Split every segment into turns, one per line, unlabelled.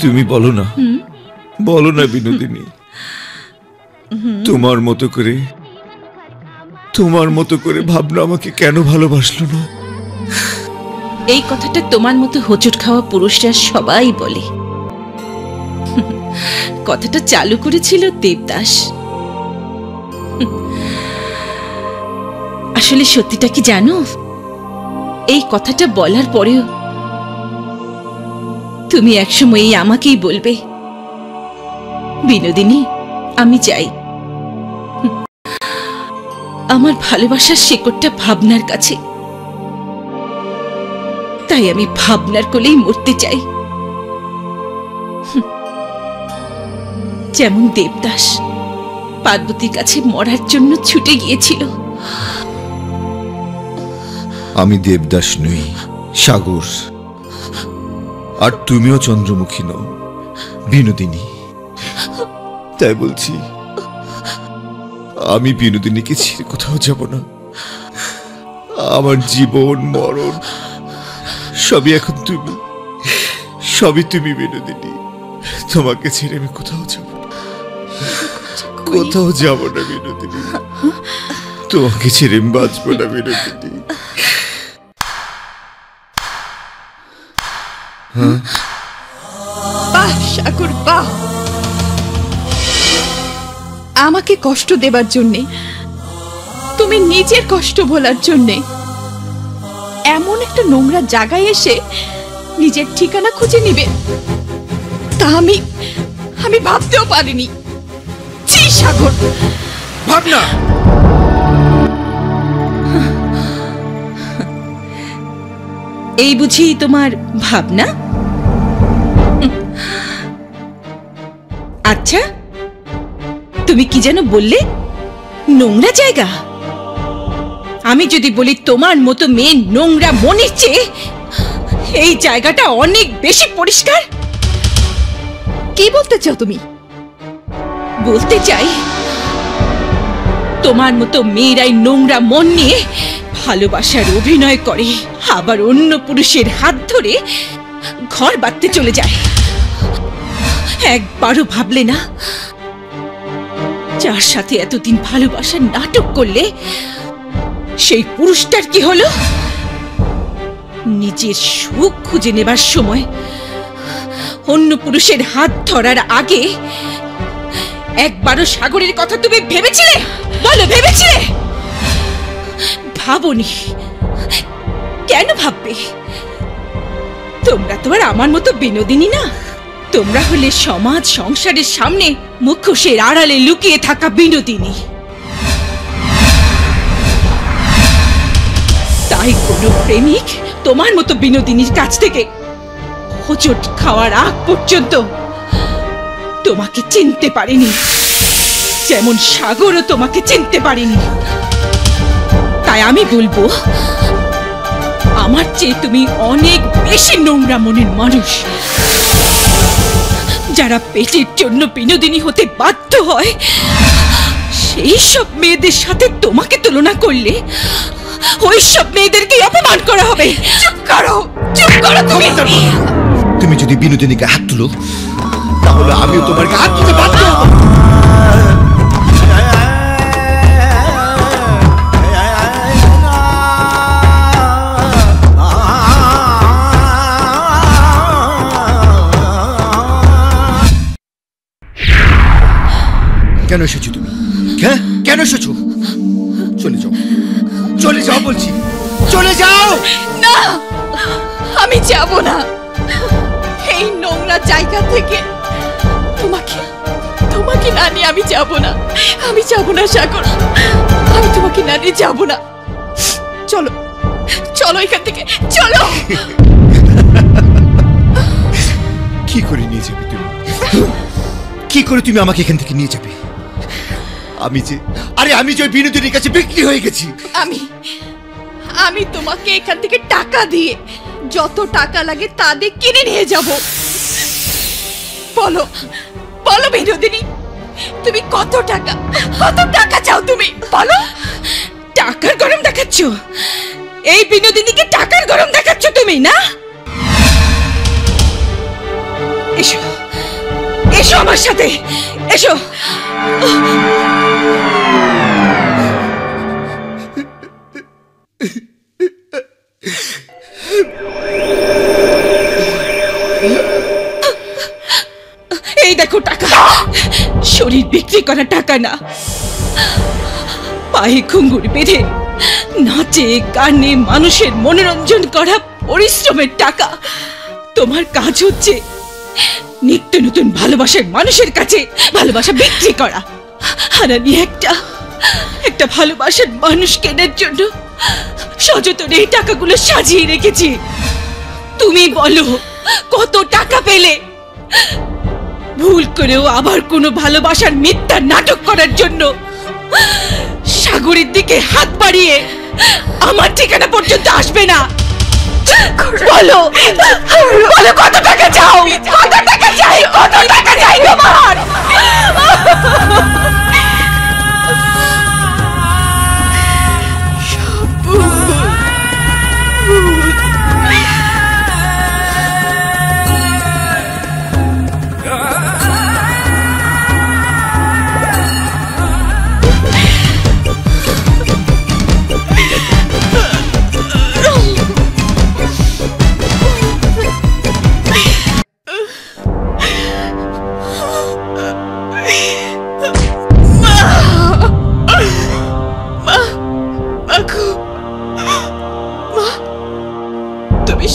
তুমি বলো না, বলো না বিনোদিনী, তোমার মতো করে ভাবনা আমাকে কেন ভালোবাসলো না?
এই কথাটা তোমার মতো হোঁচট খাওয়া পুরুষরা সবাই বলে। কথাটা চালু করেছিল দেবদাস। আসলে সত্যিটা কি জানো, এই কথাটা বলার পরেও তুমি একসময় আমাকেই বলবে, বিনোদিনী আমি চাই। আমার ভালোবাসার শেকড়টা ভাবনার কাছে, তাই আমি ভাবনার কোলেই মরতে চাই। যেমন দেবদাস পার্বতীর কাছে মরার জন্য ছুটে গিয়েছিল।
আমি দেবদাস নই, সাগর। আর তুমিও চন্দ্রমুখী নও বিনোদিনী। তাই বলছি, আমি বিনোদিনীকে ছেড়ে কোথাও যাব না। আমার জীবন মরণ সবই এখন তুমি, সবই তুমি বিনোদিনী। তোমাকে ছেড়ে আমি কোথাও যাব না, কোথাও যাব না বিনোদিনী। তোমাকে ছেড়ে আমি বাঁচবো না বিনোদিনী।
বাহ সাগর বাহ, আমাকে কষ্ট দেবার জন্যে, তুমি নিজের কষ্ট ভোলার জন্যে এমন একটা নোংরা জায়গায় এসে নিজের ঠিকানা খুঁজে নিবে, তা আমি ভাবতেও পারিনি। ছি সাগর।
ভাবনা,
এই বুঝি তোমার ভাবনা? আচ্ছা, তুমি কি যেন বললে? নোংরা জায়গা? আমি যদি বলি তোমার মতো মেয়ে নোংরা মনের চেয়ে এই জায়গাটা অনেক বেশি পরিষ্কার?
কি বলতে চাও তুমি?
বলতে চাই, তোমার মতো মেয়েরাই নোংরা মন নিয়ে ভালোবাসার অভিনয় করে, আবার অন্য পুরুষের হাত ধরে ঘর বাঁধতে চলে যায়। একবারও ভাবলে না, যার সাথে এতদিন ভালোবাসার নাটক করলে সেই পুরুষটার কি হলো? নিজের সুখ খুঁজে নেবার সময় অন্য পুরুষের হাত ধরার আগে একবারও সাগরের কথা তুমি ভেবেছিলে? বলো, ভেবেছিলে? ভাবনি। কেন ভাববে? তোমরা তো আর আমার মতো বিনোদিনী না। তোমরা হলে সমাজ সংসারের সামনে মুখোশের আড়ালে লুকিয়ে থাকা বিনোদিনী। তাই কোনো প্রেমিক তোমার মতো বিনোদিনীর কাছ থেকে হোঁচট খাওয়ার আগ পর্যন্ত তোমাকে চিনতে পারেনি, যেমন সাগরও তোমাকে চিনতে পারেনি। তাই আমি বলবো, আমার চেয়ে তুমি অনেক বেশি নোংরা মনের মানুষ। যারা পেটের জন্য বিনোদিনী হতে বাধ্য হয়, সেই সব মেয়েদের সাথে তোমাকে তুলনা করলে ওই সব মেয়েদেরকে অপমান করা হবে। চুপ করো, চুপ করো তুমি।
তুমি যদি বিনোদিনীকে হাত তুলো, তাহলে আমিও তোমার হাত তুলতে বাধ্য হব। কেন এসেছো তুমি? হ্যাঁ, কেন এসেছো? চলে যাও, চলে যাও বলছি, চলে যাও।
না, আমি যাব না। এই নোংরা জায়গা থেকে তোমাকে না নিয়ে আমি যাব না। আমি যাব না সাগর, আমি তোমাকে না নিয়ে যাব না। চলো, চলো এখান থেকে, চলো।
কি করে নিয়ে যাবে তুমি? কি করে তুমি আমাকে এখান থেকে নিয়ে যাবে? আমি যে বিনোদিনীর কাছে বিক্রি হয়ে গেছি।
আমি তোমাকে এখান থেকে টাকা দিয়ে, যত টাকা লাগে তা দিয়ে কিনে নিয়ে যাব। বলো বলো বিনোদিনী, তুমি কত টাকা চাও? তুমি বলো।
টাকার গরম দেখাচ্ছ? এই বিনোদিনীকে টাকার গরম দেখাচ্ছ তুমি, না? এসো। এসো আমার সাথে, এসো। এই দেখো টাকা, শরীর বিক্রি করা টাকা না, পায়ে ঘুঙ্গুর বেঁধে নাচে গানে মানুষের মনোরঞ্জন করা পরিশ্রমের টাকা। তোমার কাজ হচ্ছে নিত্য নতুন ভালোবাসার মানুষের কাছে ভালোবাসা বিক্রি করা। আর আমি একটা ভালোবাসার মানুষ কেনার জন্য সযত্নে এই টাকাগুলো সাজিয়ে রেখেছি। তুমি বলো কত টাকা পেলে? ভুল করেও আবার কোনো ভালোবাসার মিথ্যা নাটক করার জন্য সাগরের দিকে হাত বাড়িয়ে আমার ঠিকানা পর্যন্ত আসবে না। বলো বলো কত টাকা চাও? কত টাকা চাই? কত টাকা চাই তোমার?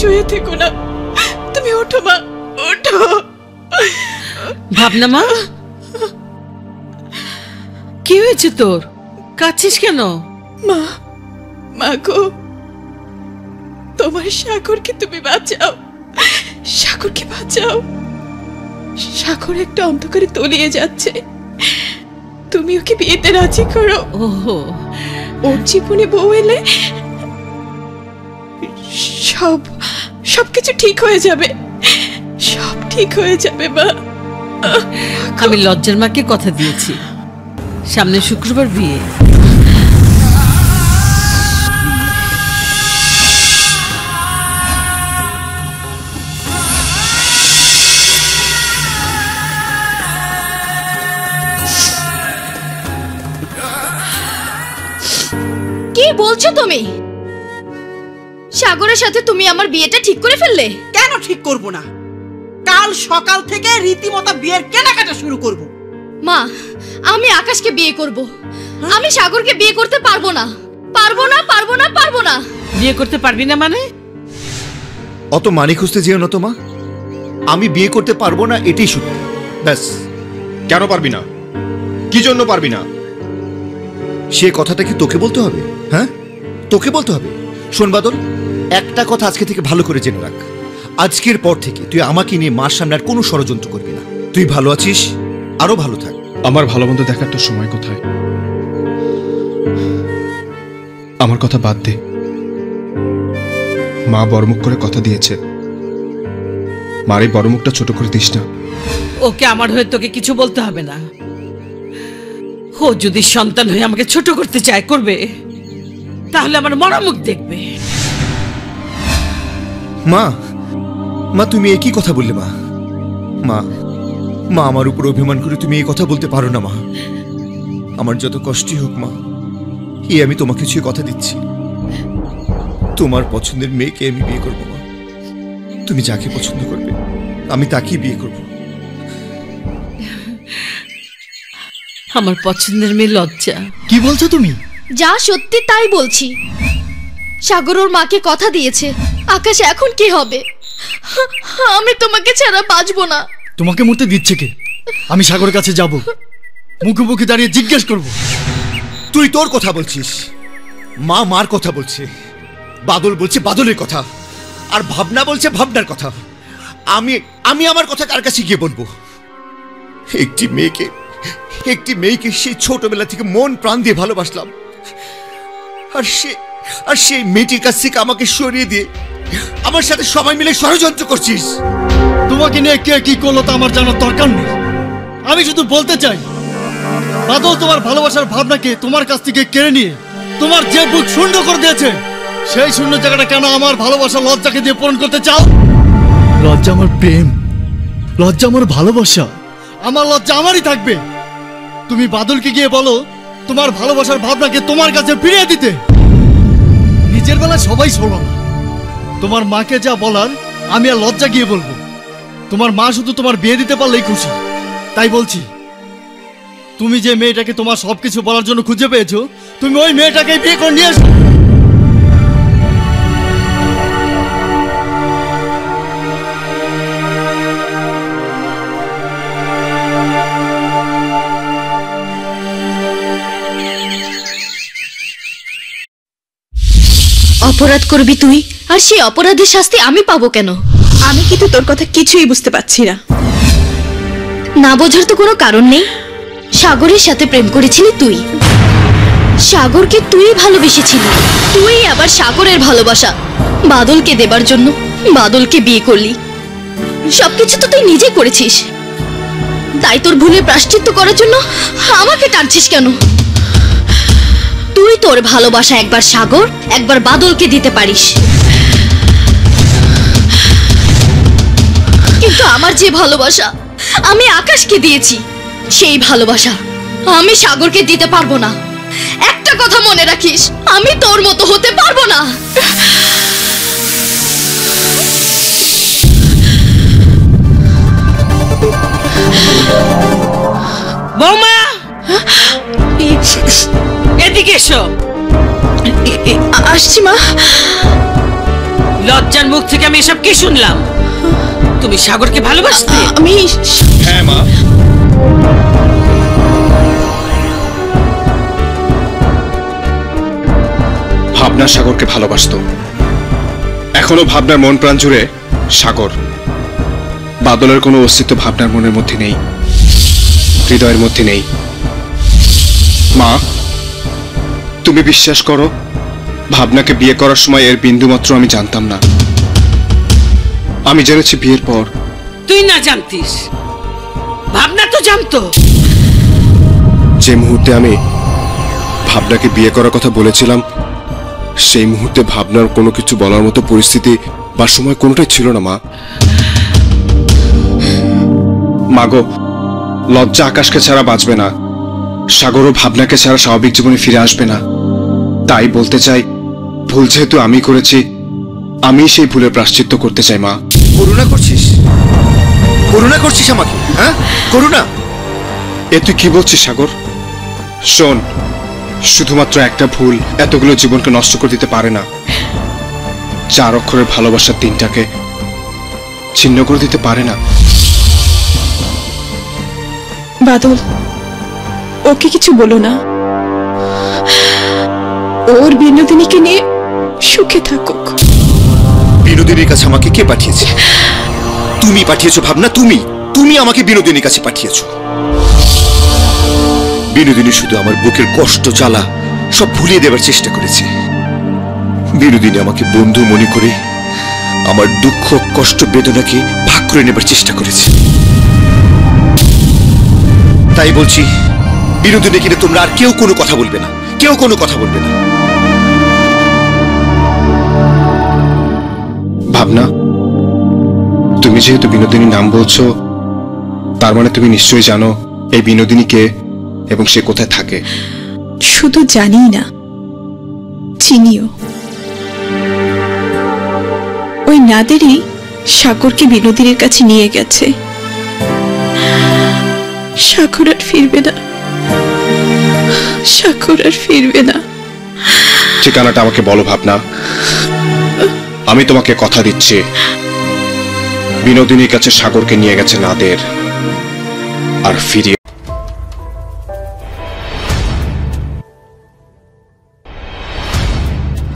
শুয়ে থেকো না, তুমি ওঠো মা, ওঠো।
ভাবনা মা, কি হয়েছে তোর? কাঁদছিস কেন?
মা, মা গো, তোমার সাগরকে তুমি বাঁচাও, সাগরকে বাঁচাও। সাগর একটা অন্ধকারে তলিয়ে যাচ্ছে, তুমি ওকে বিয়েতে রাজি করো।
ওহো,
ওর জীবনে বউ এলে সবকিছু ঠিক হয়ে যাবে, সব ঠিক হয়ে যাবে মা।
আমি লজ্জার মাকে কথা দিয়েছি, সামনে শুক্রবার বিয়ে।
কি বলছো তুমি? সাগরের সাথে তুমি আমার বিয়েটা ঠিক করে ফেললে?
কেন ঠিক করব না? কাল সকাল থেকে রীতিমতো বিয়ের কেনাকাটা শুরু করব।
মা, আমি আকাশকে বিয়ে করব, আমি সাগরকে বিয়ে করতে পারবো না, পারবো না, পারবো না, পারবো না।
বিয়ে করতে পারবি না মানে?
অত মানে খুঁজতে যেও না তো মা, আমি বিয়ে করতে পারবো না এটাই সত্যি, ব্যাস।
কেন পারবি না? কি জন্য পারবি না?
সে কথাটা কি তোকে বলতে হবে? হ্যাঁ, তোকে বলতে হবে? শোন বাদল, একটা কথা আজকে থেকে ভালো করে জেনে রাখ, আজকের পর থেকে তুই আমাকে নিয়ে মার সামনে আর কোনো ষড়যন্ত্র করবি না। তুই ভালো আছিস, আরো ভালো থাক।
আমার ভালো মন্দ দেখার তোর সময় কোথায়? আমার কথা বাদ দে। মা বড়মুখ করে কথা দিয়েছে, মার এই বড়মুখটা ছোট করে দিস না।
ওকে আমার হয়ে তোকে কিছু বলতে হবে না। ও যদি সন্তান হয়ে আমাকে ছোট করতে চায় করবে, তাহলে আমার মরামুখ দেখবে।
মা, মা তুমি একই কথা বললে মা। মা, মা আমার উপর অভিমান করে তুমি এই কথা বলতে পারো না মা। আমার যত কষ্টই হোক মা, আমি তোমাকে ছুঁয়ে কথা দিচ্ছি, তোমার পছন্দের মেয়েকে আমি বিয়ে করবো মা। তুমি যাকে পছন্দ করবে আমি তাকেই বিয়ে করব।
আমার পছন্দের মেয়ে লজ্জা।
কি বলছো তুমি?
যা সত্যি তাই বলছি। সাগর ওর মাকে কথা দিয়েছে। আকাশ এখন কি হবে? আমি তোমাকে ছাড়া বাঁচবো না।
তোমাকে মরতে দিচ্ছে কে? আমি সাগরের কাছে যাব, মুখোমুখি দাঁড়িয়ে জিজ্ঞেস করব।
তুই তোর কথা বলছিস, মা মার কথা বলছে, বাদল বলছে বাদলের কথা, আর ভাবনা বলছে ভাবনার কথা। আমি আমার কথা কার কাছে গিয়ে বলবো? একটি মেয়েকে সেই ছোটবেলা থেকে মন প্রাণ দিয়ে ভালোবাসলাম, আর সেই মেয়েটির কাছ থেকে আমাকে সরিয়ে দিয়ে আমার সাথে সবাই মিলে ষড়যন্ত্র করছিস।
তোমাকে নিয়ে কে কি করলো তা আমার জানার দরকার নেই। আমি শুধু বলতে চাই, বাদল তোমার ভালোবাসার ভাবনাকে তোমার কাছ থেকে কেড়ে নিয়ে তোমার যে বুক শূন্য করে দিয়েছে, সেই শূন্য জায়গাটা কেন আমার ভালোবাসা লজ্জাকে দিয়ে পূরণ করতে চাও? লজ্জা আমার প্রেম, লজ্জা আমার ভালোবাসা, আমার লজ্জা আমারই থাকবে। তুমি বাদলকে গিয়ে বলো তোমার ভালোবাসার ভাবনাকে তোমার কাছে ফিরিয়ে দিতে। নিজের বেলা সবাই শোনো না, তোমার মাকে যা বলার আমি আর লজ্জা গিয়ে বলবো। তোমার মা শুধু তোমার বিয়ে দিতে পারলেই খুশি। তাই বলছি, তুমি যে মেয়েটাকে তোমার সবকিছু বলার জন্য খুঁজে পেয়েছো, তুমি ওই মেয়েটাকে বিয়ে করে নিয়ে এসো।
অপরাধ করবি তুই, আর সেই অপরাধের শাস্তি আমি পাবো কেন?
আমি কিন্তু তোর কথা কিছুই বুঝতে পারছি না।
না বোঝার তো কোনো কারণ নেই। সাগরের সাথে প্রেম করেছিলি তুই, সাগরকে তুই ভালোবেসেছিলি, তুই আবার সাগরের ভালোবাসা বাদলকে দেবার জন্য বাদলকে বিয়ে করলি। সবকিছু তো তুই নিজে করেছিস, তাই তোর ভুলের প্রায়শ্চিত্ত করার জন্য আমাকে টানছিস কেন? তুই তোর ভালোবাসা একবার সাগর একবার বাদলকে দিতে পারিস, কিন্তু আমার যে ভালোবাসা আমি আকাশকে দিয়েছি, সেই ভালোবাসা আমি সাগরকে দিতে পারবো না। একটা কথা মনে রাখিস, আমি তোর মতো হতে পারবো না।
বৌমা, এদিকে এসো।
আসছি মা।
লজ্জার মুখ থেকে আমি এসব কি শুনলাম? তুমি সাগরকে ভালোবাসতে?
আমি
হ্যাঁ মা,
ভাবনা সাগরকে ভালোবাসতো। এখনো ভাবনার মন প্রাণ জুড়ে সাগর। বাদলের কোনো অস্তিত্ব ভাবনার মনের মধ্যে নেই, হৃদয়ের মধ্যে নেই। মা, তুমি বিশ্বাস করো, ভাবনাকে বিয়ে করার সময় এর বিন্দুমাত্র আমি জানতাম না। আমি জেনেছি বিয়ের পর।
তুই না জানতিস, ভাবনা তো জানতো।
যে মুহূর্তে আমি ভাবনাকে বিয়ে করার কথা বলেছিলাম, সেই মুহূর্তে ভাবনার কোনো কিছু বলার মতো পরিস্থিতি বা সময় কোনোটাই ছিল না। মা, মাগো, লজ্জা আকাশকে ছাড়া বাঁচবে না, সাগরও ভাবনাকে ছাড়া স্বাভাবিক জীবনে ফিরে আসবে না। তাই বলতে চাই, ভুল যেহেতু আমি করেছি, আমি সেই ভুলের প্রায়শ্চিত্ত করতে চাই। মা,
করুণা করছিস? করুণা করছিস আমাকে? হ্যাঁ, করুণা?
এ তুই কি বলছিস সাগর? শোন, শুধুমাত্র একটা ভুল এতগুলো জীবনকে নষ্ট করে দিতে পারে না। 4 অক্ষরের ভালোবাসার দিনটাকে ছিন্ন করে দিতে পারে না।
বাদল, ওকে কিছু বলো না। ওর বিনোদিনীকে নিয়ে সুখে থাকুক।
বিনোদিনীর কাছে আমাকে কে পাঠিয়েছে? তুমি পাঠিয়েছো ভাবনা, তুমি আমাকে বিনোদিনীর কাছে পাঠিয়েছো। বিনোদিনী শুধু আমার বুকের কষ্ট জ্বালা সব ভুলিয়ে দেবার চেষ্টা করেছে। বিনোদিনী আমাকে বন্ধু মনে করে আমার দুঃখ কষ্ট বেদনাকে ভাগ করে নেবার চেষ্টা করেছে। তাই বলছি, বিনোদিনী কিনে তোমরা আর কেউ কোনো কথা বলবে না, কেউ কোনো কথা বলবে না।
ভাবনা, তুমি যেহেতু বিনোদিনীর নাম বলছো, তার মানে তুমি নিশ্চয়ই জানো এই বিনোদিনী কে এবং সে কোথায় থাকে।
শুধু জানি না, চিনিও। ওই নাদেরই সাগরকে বিনোদিনীর কাছে নিয়ে গেছে। সাগর আর ফিরবে না, সাগর আর ফিরবে না।
ঠিকানাটা আমাকে বলো ভাবনা, আমি তোমাকে কথা দিচ্ছি, বিনোদিনীর কাছে সাগরকে নিয়ে গেছে নাদের, আর ফিরিয়ে